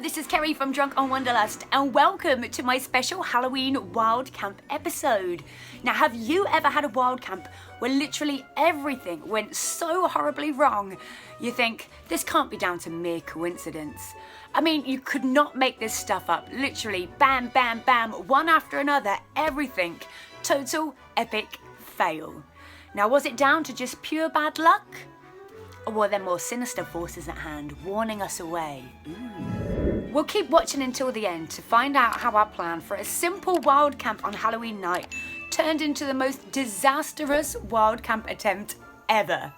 this is Kerry from Drunk on Wanderlust and welcome to my special Halloween wild camp episode. Now, have you ever had a wild camp where literally everything went so horribly wrong you think this can't be down to mere coincidence? I mean, you could not make this stuff up. Literally bam, bam, bam, one after another, everything. Total epic fail. Now, was it down to just pure bad luck? Or were there more sinister forces at hand, warning us away? We'll keep watching until the end to find out how our plan for a simple wild camp on Halloween night turned into the most disastrous wild camp attempt ever.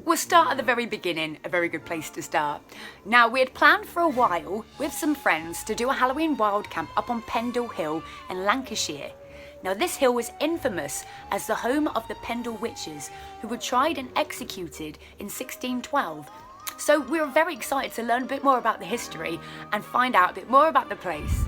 We'll start at the very beginning, a very good place to start. Now, we had planned for a while with some friends to do a Halloween wild camp up on Pendle Hill in Lancashire. Now, this hill was infamous as the home of the Pendle witches who were tried and executed in 1612. So we were very excited to learn a bit more about the history and find out a bit more about the place.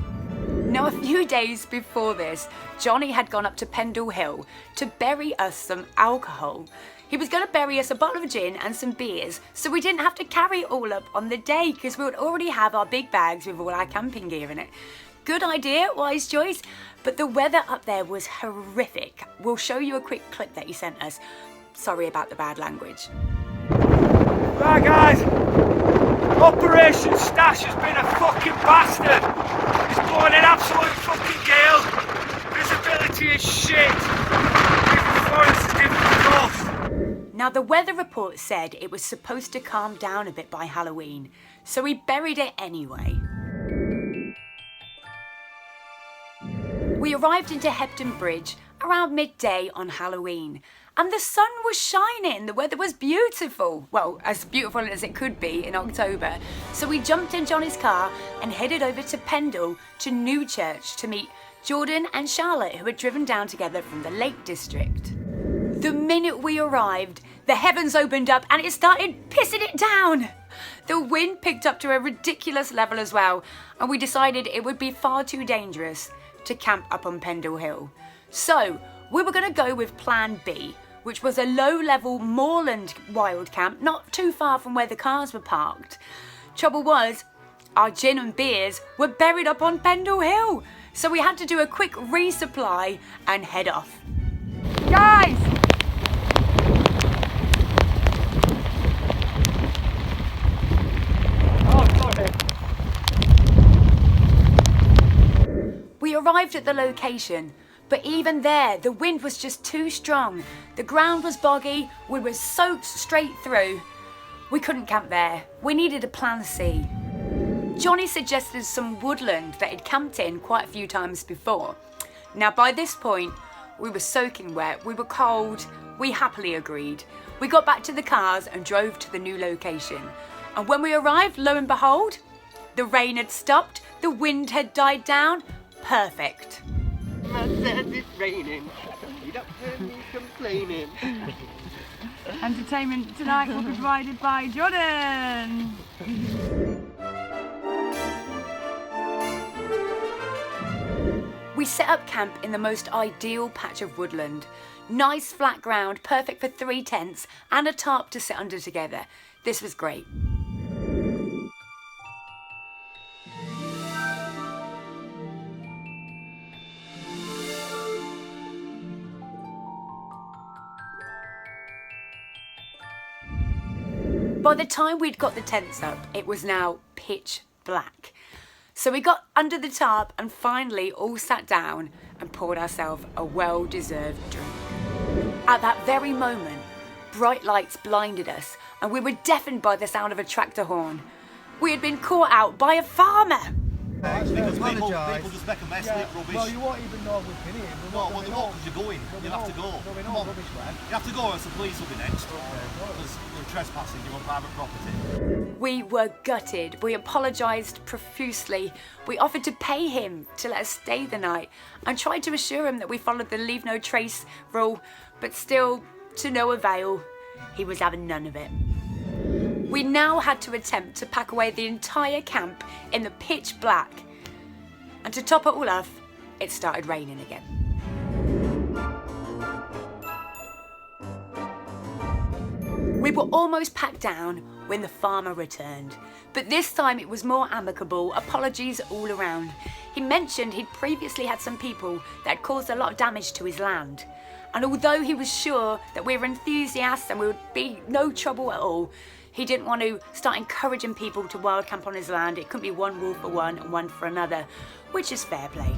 Now, a few days before this, Johnny had gone up to Pendle Hill to bury us some alcohol. He was going to bury us a bottle of gin and some beers, so we didn't have to carry it all up on the day because we would already have our big bags with all our camping gear in it. Good idea, wise choice, but the weather up there was horrific. We'll show you a quick clip that he sent us. Sorry about the bad language. Right guys, Operation Stash has been a fucking bastard. It's blowing an absolute fucking gale. Visibility is shit. Even forest is difficult. Now, the weather report said it was supposed to calm down a bit by Halloween, so we buried it anyway. We arrived into Hebden Bridge around midday on Halloween, and the sun was shining, the weather was beautiful. Well, as beautiful as it could be in October. So we jumped in Johnny's car and headed over to Pendle to Newchurch to meet Jordan and Charlotte, who had driven down together from the Lake District. The minute we arrived, the heavens opened up and it started pissing it down. The wind picked up to a ridiculous level as well, and we decided it would be far too dangerous to camp up on Pendle Hill. So we were going to go with plan B, which was a low-level moorland wild camp not too far from where the cars were parked. Trouble was, our gin and beers were buried up on Pendle Hill, so we had to do a quick resupply and head off. Guys! We arrived at the location, but even there, the wind was just too strong. The ground was boggy, we were soaked straight through. We couldn't camp there. We needed a plan C. Johnny suggested some woodland that he'd camped in quite a few times before. Now, by this point, we were soaking wet, we were cold, we happily agreed. We got back to the cars and drove to the new location. And when we arrived, lo and behold, the rain had stopped, the wind had died down. Perfect. Man says it's raining. You don't hear me complaining. Entertainment tonight will be provided by Jordan. We set up camp in the most ideal patch of woodland. Nice flat ground, perfect for 3 tents and a tarp to sit under together. This was great. By the time we'd got the tents up, it was now pitch black. So we got under the tarp and finally all sat down and poured ourselves a well-deserved drink. At that very moment, bright lights blinded us and we were deafened by the sound of a tractor horn. We had been caught out by a farmer. Because people just make a mess, leak rubbish. Well, you won't even know we've been here. No, well, they won't because you're going. You'll have to go. Come on. You have to go or else the police will be next. Because you're trespassing, you're on private property. We were gutted. We apologised profusely. We offered to pay him to let us stay the night and tried to assure him that we followed the leave no trace rule, but still, to no avail. He was having none of it. We now had to attempt to pack away the entire camp in the pitch black. And to top it all off, it started raining again. We were almost packed down when the farmer returned. But this time it was more amicable, apologies all around. He mentioned he'd previously had some people that had caused a lot of damage to his land. And although he was sure that we were enthusiasts and we would be no trouble at all, he didn't want to start encouraging people to wild camp on his land. It couldn't be one rule for one and one for another, which is fair play.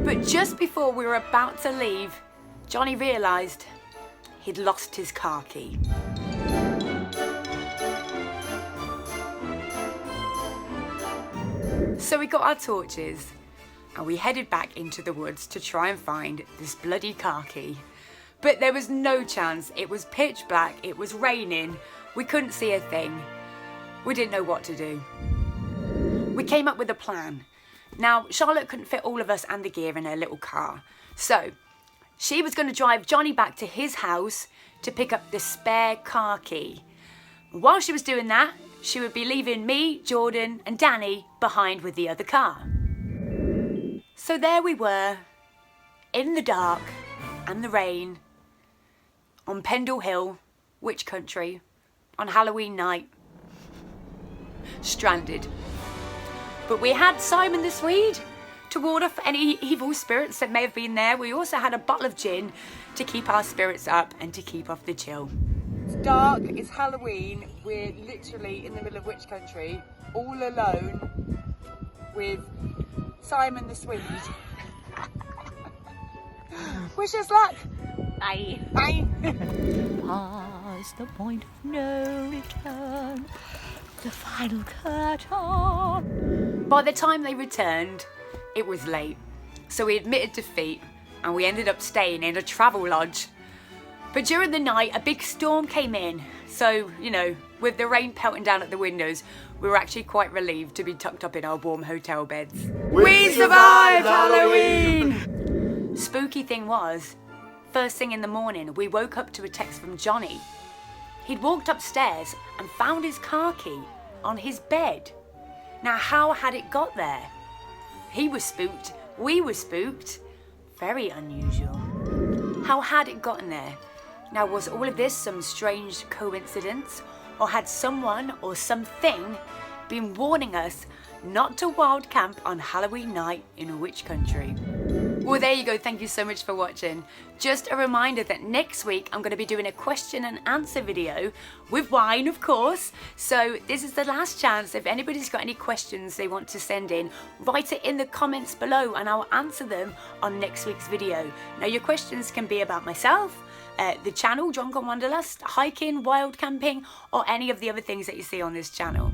But just before we were about to leave, Johnny realised he'd lost his car key. So we got our torches and we headed back into the woods to try and find this bloody car key. But there was no chance. It was pitch black, it was raining, we couldn't see a thing. We didn't know what to do. We came up with a plan. Now, Charlotte couldn't fit all of us and the gear in her little car. So, she was going to drive Johnny back to his house to pick up the spare car key. While she was doing that, she would be leaving me, Jordan and Danny behind with the other car. So there we were, in the dark and the rain, on Pendle Hill, witch country, on Halloween night, stranded. But we had Simon the Swede to ward off any evil spirits that may have been there. We also had a bottle of gin to keep our spirits up and to keep off the chill. It's dark, it's Halloween, we're literally in the middle of witch country, all alone with Simon the Swede. Wish us luck! Bye! Bye! Past the point of no return, the final curtain. By the time they returned, it was late, so we admitted defeat and we ended up staying in a travel lodge. But during the night, a big storm came in, so, you know, with the rain pelting down at the windows, we were actually quite relieved to be tucked up in our warm hotel beds. We survived Halloween! Spooky thing was, first thing in the morning, we woke up to a text from Johnny. He'd walked upstairs and found his car key on his bed. Now, how had it got there? He was spooked, we were spooked. Very unusual. How had it gotten there? Now, was all of this some strange coincidence? Or had someone or something been warning us not to wild camp on Halloween night in a witch country? Well, there you go. Thank you so much for watching. Just a reminder that next week I'm going to be doing a question and answer video with wine, of course. So this is the last chance. If anybody's got any questions they want to send in, write it in the comments below and I'll answer them on next week's video. Now, your questions can be about myself, the channel, Drunk on Wanderlust, hiking, wild camping, or any of the other things that you see on this channel.